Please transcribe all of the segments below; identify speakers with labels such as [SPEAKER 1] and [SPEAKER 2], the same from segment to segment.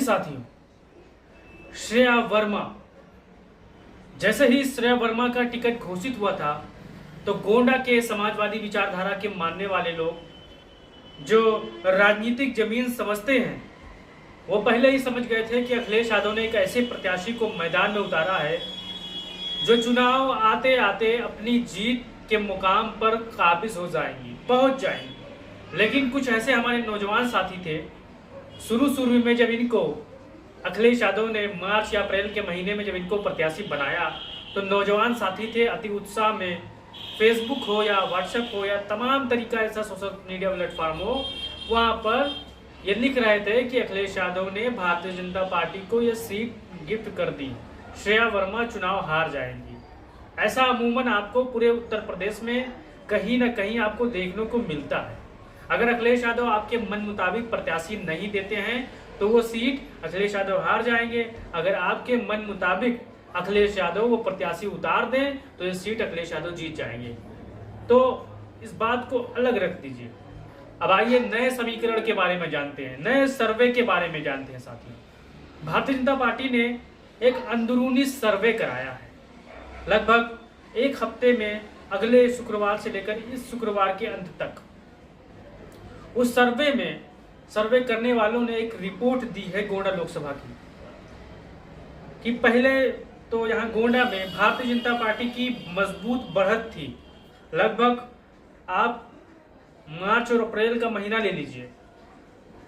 [SPEAKER 1] साथियों, श्रेया वर्मा, जैसे ही श्रेया वर्मा का टिकट घोषित हुआ था तो गोंडा के समाजवादी विचारधारा के मानने वाले लोग जो राजनीतिक जमीन समझते हैं वो पहले ही समझ गए थे कि अखिलेश यादव ने एक ऐसे प्रत्याशी को मैदान में उतारा है जो चुनाव आते आते अपनी जीत के मुकाम पर काबिज हो जाएंगी, पहुंच जाएंगी। लेकिन कुछ ऐसे हमारे नौजवान साथी थे, शुरू में जब इनको अखिलेश यादव ने मार्च या अप्रैल के महीने में जब इनको प्रत्याशी बनाया तो नौजवान साथी थे अति उत्साह में, फेसबुक हो या व्हाट्सएप हो या तमाम तरीका ऐसा सोशल मीडिया प्लेटफॉर्म हो, वहाँ पर ये लिख रहे थे कि अखिलेश यादव ने भारतीय जनता पार्टी को यह सीट गिफ्ट कर दी, श्रेया वर्मा चुनाव हार जाएंगी। ऐसा अमूमन आपको पूरे उत्तर प्रदेश में कहीं ना कहीं आपको देखने को मिलता है। अगर अखिलेश यादव आपके मन मुताबिक प्रत्याशी नहीं देते हैं तो वो सीट अखिलेश यादव हार जाएंगे। अगर आपके मन मुताबिक अखिलेश यादव वो प्रत्याशी उतार दें तो ये सीट अखिलेश यादव जीत जाएंगे। तो इस बात को अलग रख दीजिए। अब आइए नए समीकरण के बारे में जानते हैं, नए सर्वे के बारे में जानते हैं। साथियों, भारतीय जनता पार्टी ने एक अंदरूनी सर्वे कराया है लगभग एक हफ्ते में, अगले शुक्रवार से लेकर इस शुक्रवार के अंत तक। उस सर्वे में सर्वे करने वालों ने एक रिपोर्ट दी है गोंडा लोकसभा की कि पहले तो यहाँ गोंडा में भारतीय जनता पार्टी की मजबूत बढ़त थी। लगभग आप मार्च और अप्रैल का महीना ले लीजिए,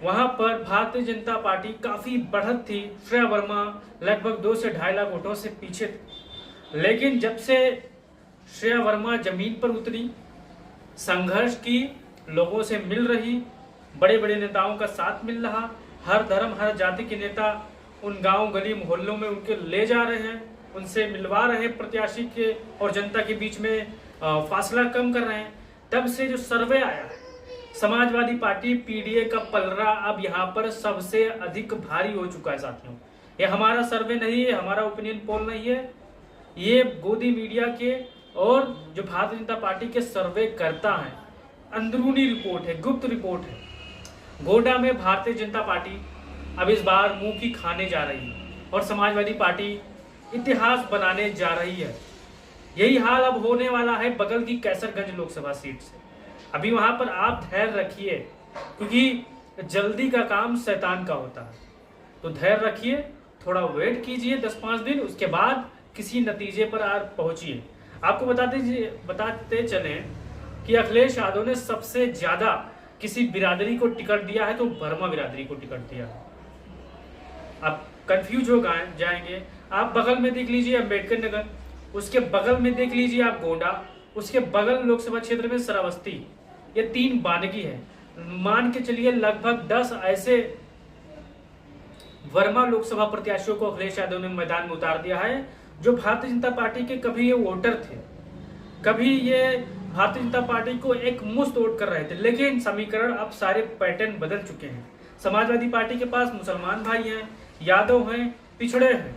[SPEAKER 1] वहां पर भारतीय जनता पार्टी काफी बढ़त थी। श्रेया वर्मा लगभग 2 से 2.5 लाख वोटों से पीछे थे। लेकिन जब से श्रेया वर्मा जमीन पर उतरी, संघर्ष की, लोगों से मिल रही, बड़े बड़े नेताओं का साथ मिल रहा, हर धर्म हर जाति के नेता उन गांव गली मोहल्लों में उनके ले जा रहे हैं, उनसे मिलवा रहे हैं प्रत्याशी के और जनता के बीच में फासला कम कर रहे हैं। तब से जो सर्वे आया है, समाजवादी पार्टी पीडीए का पलड़ा अब यहाँ पर सबसे अधिक भारी हो चुका है। साथियों, ये हमारा सर्वे नहीं है, हमारा ओपिनियन पोल नहीं है, ये गोदी मीडिया के और जो भारतीय जनता पार्टी के सर्वे करता है अंदरूनी रिपोर्ट है, गुप्त रिपोर्ट है। गोंडा में भारतीय जनता पार्टी अब इस बार मुंह की खाने जा रही है और समाजवादी पार्टी इतिहास बनाने जा रही है। यही हाल अब होने वाला है बगल की कैसरगंज लोकसभा सीट से। अभी वहां पर आप धैर्य रखिए, क्योंकि जल्दी का काम शैतान का होता है। तो धैर्य रखिए, थोड़ा वेट कीजिए 10-5 दिन, उसके बाद किसी नतीजे पर आप पहुंचिए। आपको बताते चले कि अखिलेश यादव ने सबसे ज्यादा किसी बिरादरी को टिकट दिया है तो वर्मा बिरादरी को टिकट दिया है। आप कंफ्यूज हो जाएंगे। आप बगल में देख लीजिए अम्बेडकर नगर, उसके बगल में देख लीजिए आप गोंडा, उसके बगल लोकसभा क्षेत्र में श्रावस्ती। ये 3 बानगी है। मान के चलिए लगभग 10 ऐसे वर्मा लोकसभा प्रत्याशियों को अखिलेश यादव ने मैदान में उतार दिया है जो भारतीय जनता पार्टी के कभी ये वोटर थे, कभी ये भारतीय जनता पार्टी को एक मुश्त वोट कर रहे थे। लेकिन समीकरण अब सारे पैटर्न बदल चुके हैं। समाजवादी पार्टी के पास मुसलमान भाई हैं, यादव हैं, पिछड़े हैं।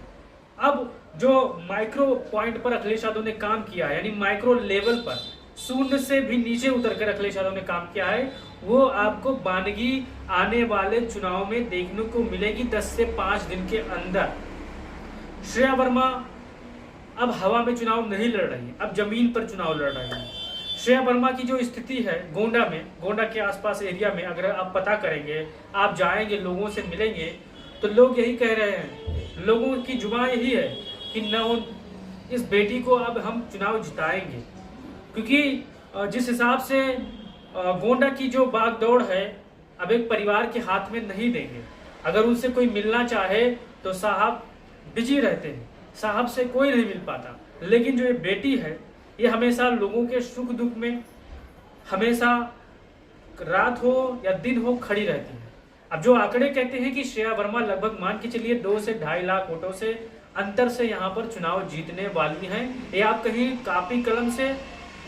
[SPEAKER 1] अब जो माइक्रो पॉइंट पर अखिलेश यादव ने काम किया है, यानी माइक्रो लेवल पर शून्य से भी नीचे उतरकर अखिलेश यादव ने काम किया है, वो आपको बानगी आने वाले चुनाव में देखने को मिलेगी 10 से 5 दिन के अंदर। श्रेया वर्मा अब हवा में चुनाव नहीं लड़ रही है, अब जमीन पर चुनाव लड़ रही है। श्रेया वर्मा की जो स्थिति है गोंडा में, गोंडा के आसपास एरिया में अगर आप पता करेंगे, आप जाएंगे, लोगों से मिलेंगे, तो लोग यही कह रहे हैं, लोगों की जुबान यही है कि न इस बेटी को अब हम चुनाव जिताएंगे। क्योंकि जिस हिसाब से गोंडा की जो बागदौड़ है अब एक परिवार के हाथ में नहीं देंगे। अगर उनसे कोई मिलना चाहे तो साहब बिजी रहते हैं, साहब से कोई नहीं मिल पाता। लेकिन जो ये बेटी है ये हमेशा लोगों के सुख दुख में, हमेशा रात हो या दिन हो, खड़ी रहती है। अब जो आंकड़े कहते हैं कि श्रेया वर्मा लगभग मान के चलिए 2 से 2.5 लाख वोटों से अंतर से यहाँ पर चुनाव जीतने वाली हैं। ये आप कहीं कापी कलम से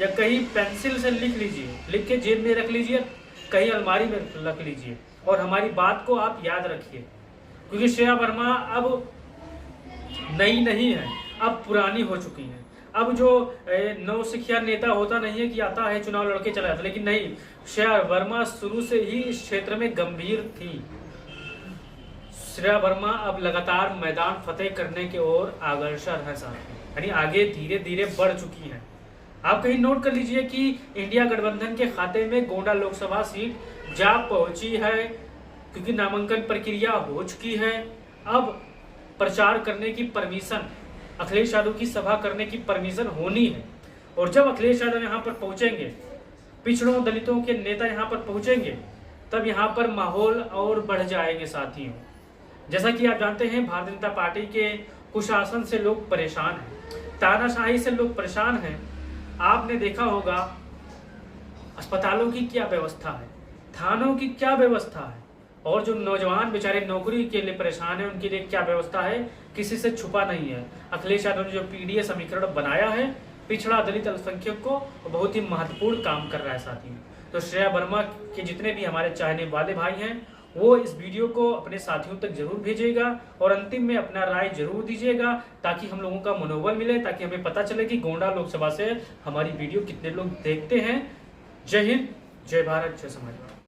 [SPEAKER 1] या कहीं पेंसिल से लिख लीजिए, लिख के जेब में रख लीजिए, कहीं अलमारी में रख लीजिए और हमारी बात को आप याद रखिए। क्योंकि श्रेया वर्मा अब नई नहीं है, अब पुरानी हो चुकी है। अब जो नौसिखिया नेता होता नहीं है कि आता है चुनाव लड़के चला जाता, लेकिन नहीं, श्रेया वर्मा शुरू से ही इस क्षेत्र में गंभीर थी। श्रेया वर्मा अब लगातार मैदान फतेह करने की ओर अग्रसर है साथी, यानी आगे धीरे धीरे बढ़ चुकी है। आप कहीं नोट कर लीजिए कि इंडिया गठबंधन के खाते में गोंडा लोकसभा सीट जा पहुंची है, क्योंकि नामांकन प्रक्रिया हो चुकी है। अब प्रचार करने की परमिशन, अखिलेश यादव की सभा करने की परमिशन होनी है, और जब अखिलेश यादव यहाँ पर पहुंचेंगे, पिछड़ों दलितों के नेता यहाँ पर पहुंचेंगे, तब यहाँ पर माहौल और बढ़ जाएंगे साथियों। जैसा कि आप जानते हैं, भारतीय जनता पार्टी के कुशासन से लोग परेशान हैं, तानाशाही से लोग परेशान हैं। आपने देखा होगा अस्पतालों की क्या व्यवस्था है, थानों की क्या व्यवस्था है, और जो नौजवान बेचारे नौकरी के लिए परेशान हैं उनके लिए क्या व्यवस्था है, किसी से छुपा नहीं है। अखिलेश यादव ने जो पीडीए समीकरण बनाया है, पिछड़ा दलित अल्पसंख्यक को बहुत ही महत्वपूर्ण काम कर रहा है साथियों। तो श्रेया वर्मा के जितने भी हमारे चाहने वाले भाई हैं, वो इस वीडियो को अपने साथियों तक जरूर भेजिएगा और अंतिम में अपना राय जरूर दीजिएगा, ताकि हम लोगों का मनोबल मिले, ताकि हमें पता चले कि गोंडा लोकसभा से हमारी वीडियो कितने लोग देखते हैं। जय हिंद, जय भारत, जय समाजवाद।